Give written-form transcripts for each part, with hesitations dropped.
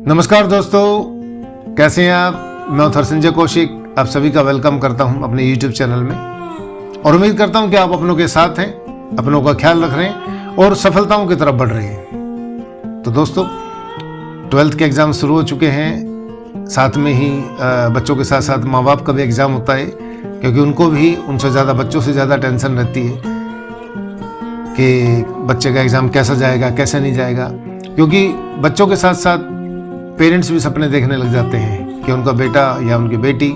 नमस्कार दोस्तों, कैसे हैं आप। मैं हूं संजय कौशिक, आप सभी का वेलकम करता हूं अपने YouTube चैनल में और उम्मीद करता हूं कि आप अपनों के साथ हैं, अपनों का ख्याल रख रहे हैं और सफलताओं की तरफ बढ़ रहे हैं। तो दोस्तों, 12th के एग्ज़ाम शुरू हो चुके हैं। साथ में ही बच्चों के साथ साथ माँ बाप का भी एग्ज़ाम होता है, क्योंकि उनको भी उनसे ज़्यादा, बच्चों से ज़्यादा टेंशन रहती है कि बच्चे का एग्ज़ाम कैसा जाएगा, कैसे नहीं जाएगा। क्योंकि बच्चों के साथ साथ पेरेंट्स भी सपने देखने लग जाते हैं कि उनका बेटा या उनकी बेटी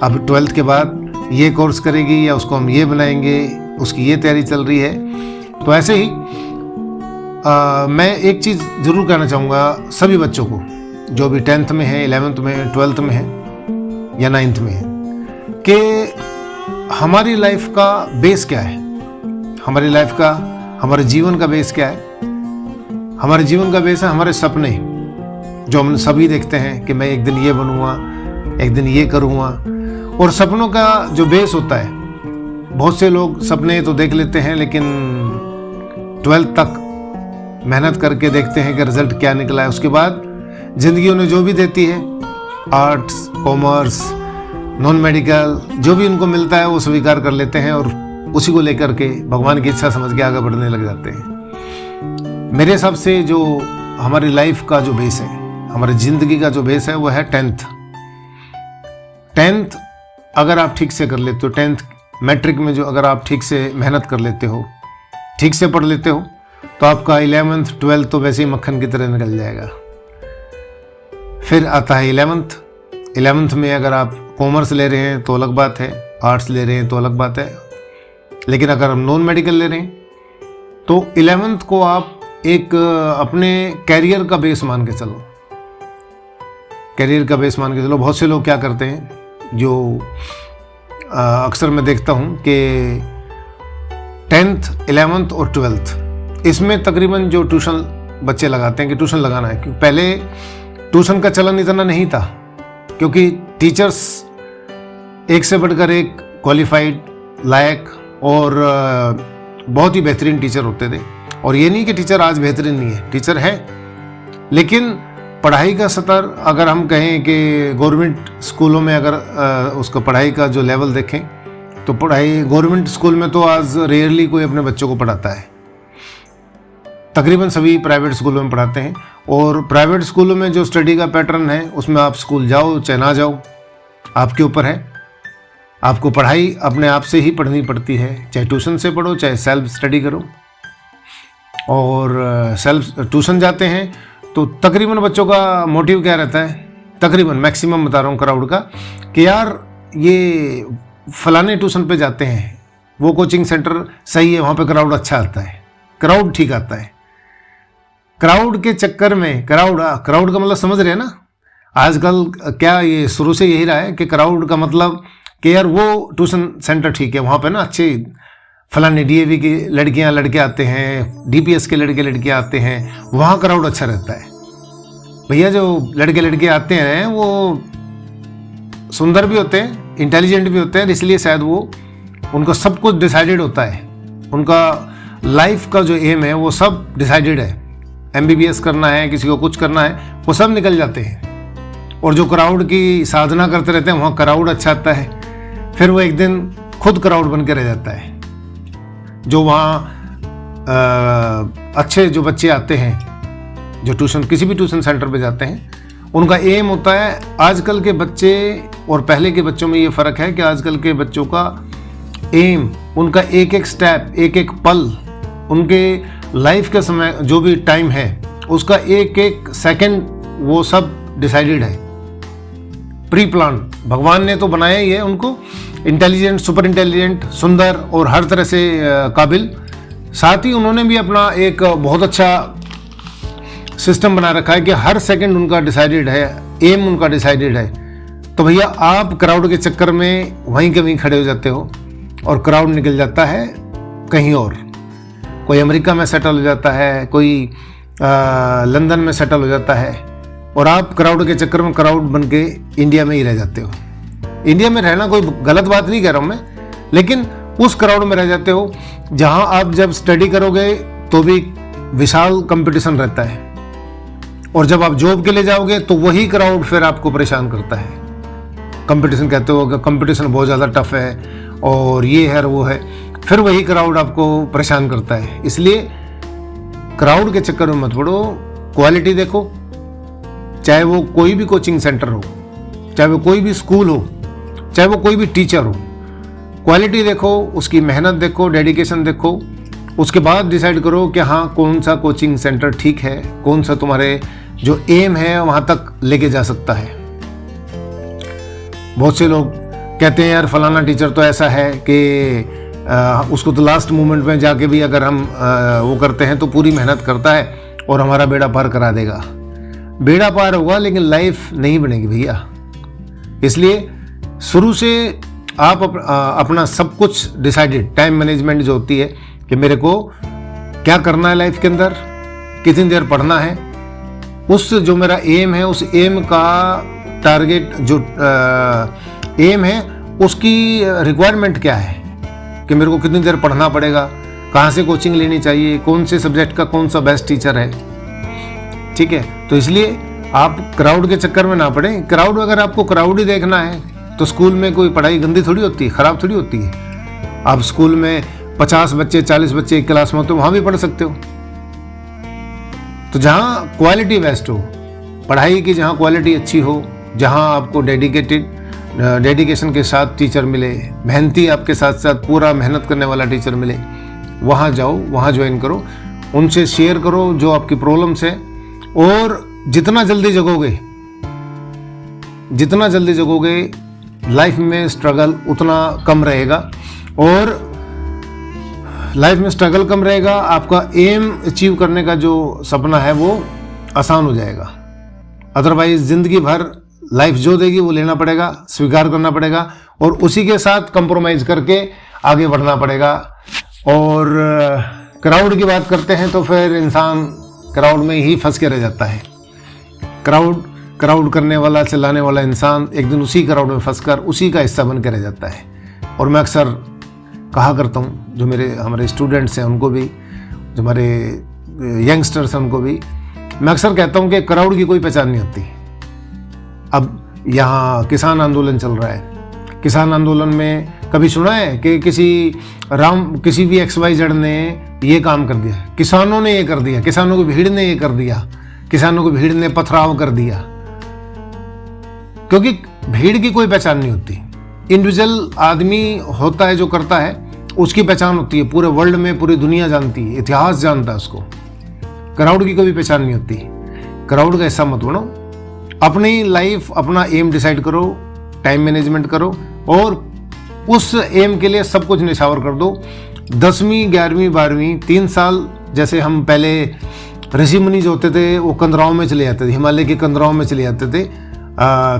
अब 12th के बाद ये कोर्स करेगी या उसको हम ये बनाएंगे, उसकी ये तैयारी चल रही है। तो ऐसे ही मैं एक चीज़ ज़रूर कहना चाहूँगा सभी बच्चों को, जो भी 10th में है, 11th में है, 12th में है या 9th में है, कि हमारी लाइफ का बेस क्या है। हमारी लाइफ का, हमारे जीवन का बेस क्या है। हमारे जीवन का बेस है हमारे सपने, जो हम सभी देखते हैं कि मैं एक दिन ये बनूंगा, एक दिन ये करूंगा। और सपनों का जो बेस होता है, बहुत से लोग सपने तो देख लेते हैं, लेकिन 12th तक मेहनत करके देखते हैं कि रिजल्ट क्या निकला है। उसके बाद ज़िंदगी उन्हें जो भी देती है, आर्ट्स, कॉमर्स, नॉन मेडिकल, जो भी उनको मिलता है वो स्वीकार कर लेते हैं और उसी को लेकर के भगवान की इच्छा समझ के आगे बढ़ने लग जाते हैं। मेरे हिसाब से जो हमारी लाइफ का जो बेस है, हमारी ज़िंदगी का जो बेस है, वो है 10th अगर आप ठीक से कर लेते हो, 10th मैट्रिक में जो अगर आप ठीक से मेहनत कर लेते हो, ठीक से पढ़ लेते हो, तो आपका 11th 12th तो वैसे ही मक्खन की तरह निकल जाएगा। फिर आता है 11th में अगर आप कॉमर्स ले रहे हैं तो अलग बात है, आर्ट्स ले रहे हैं तो अलग बात है, लेकिन अगर हम नॉन मेडिकल ले रहे हैं तो 11th को आप एक अपने कैरियर का बेस मान के चलो। कैरियर का बेस मान के चलो। बहुत से लोग क्या करते हैं, जो अक्सर मैं देखता हूं कि 10th, 11th और 12th इसमें तकरीबन जो ट्यूशन बच्चे लगाते हैं कि ट्यूशन लगाना है, क्योंकि पहले ट्यूशन का चलन इतना नहीं था, क्योंकि टीचर्स एक से बढ़कर एक क्वालिफाइड, लायक और बहुत ही बेहतरीन टीचर होते थे। और ये नहीं कि टीचर आज बेहतरीन नहीं है, टीचर है, लेकिन पढ़ाई का स्तर अगर हम कहें कि गवर्नमेंट स्कूलों में अगर उसका पढ़ाई का जो लेवल देखें, तो पढ़ाई गवर्नमेंट स्कूल में तो आज रेयरली कोई अपने बच्चों को पढ़ाता है। तकरीबन सभी प्राइवेट स्कूलों में पढ़ाते हैं। और प्राइवेट स्कूलों में जो स्टडी का पैटर्न है, उसमें आप स्कूल जाओ चाहे ना जाओ, आपके ऊपर है। आपको पढ़ाई अपने आप से ही पढ़नी पड़ती है, चाहे ट्यूशन से पढ़ो चाहे सेल्फ स्टडी करो। और सेल्फ ट्यूशन जाते हैं तो तकरीबन बच्चों का मोटिव क्या रहता है, तकरीबन मैक्सिमम बता रहा हूँ क्राउड का, कि यार ये फलाने ट्यूशन पे जाते हैं, वो कोचिंग सेंटर सही है, वहाँ पे क्राउड अच्छा आता है, क्राउड ठीक आता है। क्राउड के चक्कर में, क्राउड का मतलब समझ रहे हैं ना, आजकल क्या ये शुरू से यही रहा है कि क्राउड का मतलब कि यार वो ट्यूशन सेंटर ठीक है, वहाँ पे ना अच्छे फलाने DAV की लड़कियां लड़के आते हैं, DPS के लड़के लड़कियां आते हैं, वहाँ क्राउड अच्छा रहता है। भैया जो लड़के लड़के आते हैं वो सुंदर भी होते हैं, इंटेलिजेंट भी होते हैं, इसलिए शायद वो, उनका सब कुछ डिसाइडेड होता है, उनका लाइफ का जो एम है वो सब डिसाइडेड है। MBBS करना है, किसी को कुछ करना है, वो सब निकल जाते हैं। और जो क्राउड की साधना करते रहते हैं, वहाँ क्राउड अच्छा आता है, फिर वो एक दिन खुद क्राउड बन के रह जाता है। जो वहाँ अच्छे जो बच्चे आते हैं, जो ट्यूशन, किसी भी ट्यूशन सेंटर पे जाते हैं, उनका एम होता है। आजकल के बच्चे और पहले के बच्चों में ये फ़र्क है कि आजकल के बच्चों का एम, उनका एक एक स्टेप, एक एक पल, उनके लाइफ के समय जो भी टाइम है, उसका एक एक सेकंड वो सब डिसाइडेड है, प्री प्लान। भगवान ने तो बनाया ही है उनको इंटेलिजेंट, सुपर इंटेलिजेंट, सुंदर और हर तरह से काबिल। साथ ही उन्होंने भी अपना एक बहुत अच्छा सिस्टम बना रखा है कि हर सेकंड उनका डिसाइडेड है, एम उनका डिसाइडेड है। तो भैया आप क्राउड के चक्कर में वहीं के वहीं खड़े हो जाते हो और क्राउड निकल जाता है कहीं और। कोई अमेरिका में सेटल हो जाता है, कोई लंदन में सेटल हो जाता है, और आप क्राउड के चक्कर में क्राउड बन के इंडिया में ही रह जाते हो। इंडिया में रहना कोई गलत बात नहीं कह रहा हूँ मैं, लेकिन उस क्राउड में रह जाते हो जहाँ आप जब स्टडी करोगे तो भी विशाल कंपटीशन रहता है। और जब आप जॉब के लिए जाओगे तो वही क्राउड फिर आपको परेशान करता है। कंपटीशन कहते हो कि कंपटीशन बहुत ज़्यादा टफ है और ये है और वो है, फिर वही क्राउड आपको परेशान करता है। इसलिए क्राउड के चक्कर में मत पड़ो, क्वालिटी देखो, चाहे वो कोई भी कोचिंग सेंटर हो, चाहे वो कोई भी स्कूल हो, चाहे वो कोई भी टीचर हो, क्वालिटी देखो, उसकी मेहनत देखो, डेडिकेशन देखो, उसके बाद डिसाइड करो कि हाँ कौन सा कोचिंग सेंटर ठीक है, कौन सा तुम्हारे जो एम है वहाँ तक लेके जा सकता है। बहुत से लोग कहते हैं यार फलाना टीचर तो ऐसा है कि उसको तो लास्ट मोमेंट में जाके भी अगर हम वो करते हैं तो पूरी मेहनत करता है और हमारा बेड़ा पार करा देगा। बेड़ा पार होगा लेकिन लाइफ नहीं बनेगी भैया। इसलिए शुरू से आप अपना सब कुछ डिसाइडेड, टाइम मैनेजमेंट जो होती है कि मेरे को क्या करना है लाइफ के अंदर, कितनी देर पढ़ना है, उस जो मेरा एम है उस एम का टारगेट जो एम है उसकी रिक्वायरमेंट क्या है कि मेरे को कितनी देर पढ़ना पड़ेगा, कहाँ से कोचिंग लेनी चाहिए, कौन से सब्जेक्ट का कौन सा बेस्ट टीचर है। ठीक है, तो इसलिए आप क्राउड के चक्कर में ना पड़े। क्राउड अगर आपको क्राउड ही देखना है तो स्कूल में कोई पढ़ाई गंदी थोड़ी होती है, ख़राब थोड़ी होती है। आप स्कूल में 50 बच्चे 40 बच्चे एक क्लास में हो तो वहाँ भी पढ़ सकते हो। तो जहाँ क्वालिटी बेस्ट हो, पढ़ाई की जहाँ क्वालिटी अच्छी हो, जहाँ आपको डेडिकेशन के साथ टीचर मिले, मेहनती आपके साथ साथ पूरा मेहनत करने वाला टीचर मिले, वहाँ जाओ, वहाँ ज्वाइन करो, उनसे शेयर करो जो आपकी प्रॉब्लम्स है। और जितना जल्दी जगोगे लाइफ में स्ट्रगल उतना कम रहेगा, और लाइफ में स्ट्रगल कम रहेगा, आपका एम अचीव करने का जो सपना है वो आसान हो जाएगा। अदरवाइज ज़िंदगी भर लाइफ जो देगी वो लेना पड़ेगा, स्वीकार करना पड़ेगा और उसी के साथ कंप्रोमाइज़ करके आगे बढ़ना पड़ेगा। और क्राउड की बात करते हैं तो फिर इंसान क्राउड में ही फंस के रह जाता है। क्राउड करने वाला, चिल्लाने वाला इंसान एक दिन उसी क्राउड में फंसकर उसी का हिस्सा बन के रह जाता है। और मैं अक्सर कहा करता हूँ, जो हमारे स्टूडेंट्स हैं उनको भी, जो हमारे यंगस्टर्स हैं उनको भी, मैं अक्सर कहता हूँ कि क्राउड की कोई पहचान नहीं होती। अब यहाँ किसान आंदोलन चल रहा है, किसान आंदोलन में कभी सुना है कि किसी भी XYZ ने ये काम कर दिया, किसानों ने ये कर दिया, किसानों की भीड़ ने ये कर दिया, किसानों की भीड़ ने पथराव कर दिया? क्योंकि भीड़ की कोई पहचान नहीं होती। इंडिविजुअल आदमी होता है जो करता है, उसकी पहचान होती है, पूरे वर्ल्ड में पूरी दुनिया जानती है, इतिहास जानता है उसको। क्राउड की कोई पहचान नहीं होती। क्राउड का हिस्सा मत बनो, अपनी लाइफ, अपना एम डिसाइड करो, टाइम मैनेजमेंट करो और उस एम के लिए सब कुछ निछावर कर दो। 10वीं 11वीं 12वीं 3 साल, जैसे हम पहले ऋषि मुनि जो होते थे वो कंदराओं में चले जाते थे, हिमालय के कंदराओं में चले जाते थे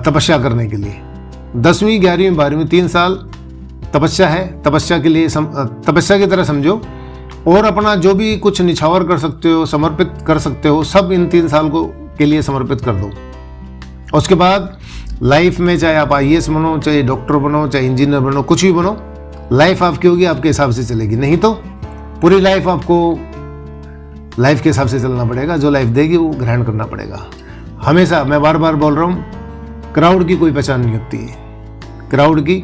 तपस्या करने के लिए। 10वीं 11वीं 12वीं 3 साल तपस्या है, तपस्या के लिए तपस्या की तरह समझो और अपना जो भी कुछ निछावर कर सकते हो, समर्पित कर सकते हो, सब इन 3 साल के लिए समर्पित कर दो। उसके बाद लाइफ में चाहे आप IAS बनो, चाहे डॉक्टर बनो, चाहे इंजीनियर बनो, कुछ भी बनो, लाइफ आपकी होगी, आपके हिसाब से चलेगी। नहीं तो पूरी लाइफ आपको लाइफ के हिसाब से चलना पड़ेगा, जो लाइफ देगी वो ग्रहण करना पड़ेगा। हमेशा मैं बार बार बोल रहा हूँ, क्राउड की कोई पहचान नहीं होती है, क्राउड की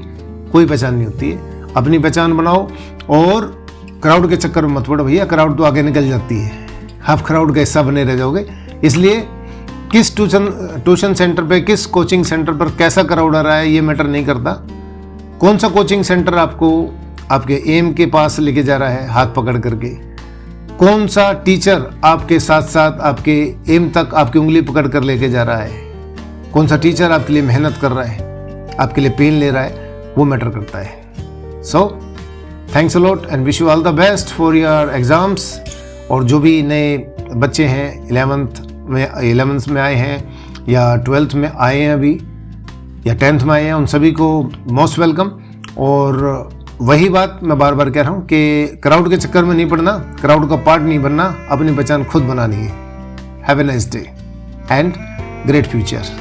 कोई पहचान नहीं होती है। अपनी पहचान बनाओ और क्राउड के चक्कर में मत पड़ो भैया, क्राउड तो आगे निकल जाती है, आप क्राउड का हिस्सा बने रह जाओगे। इसलिए किस ट्यूशन सेंटर पे, किस कोचिंग सेंटर पर कैसा क्राउड आ रहा है ये मैटर नहीं करता। कौन सा कोचिंग सेंटर आपको आपके एम के पास लेके जा रहा है हाथ पकड़ करके, कौन सा टीचर आपके साथ साथ आपके एम तक आपकी उंगली पकड़ कर लेके जा रहा है, कौन सा टीचर आपके लिए मेहनत कर रहा है, आपके लिए पेन ले रहा है, वो मैटर करता है। So thanks a lot and wish you all the best for your exams. और जो भी नए बच्चे हैं 11th में आए हैं या 12th में आए हैं अभी या 10th में आए हैं, उन सभी को मोस्ट वेलकम। और वही बात मैं बार बार कह रहा हूँ कि क्राउड के चक्कर में नहीं पड़ना, क्राउड का पार्ट नहीं बनना, अपनी पहचान खुद बनानी है। Have a nice day and great future.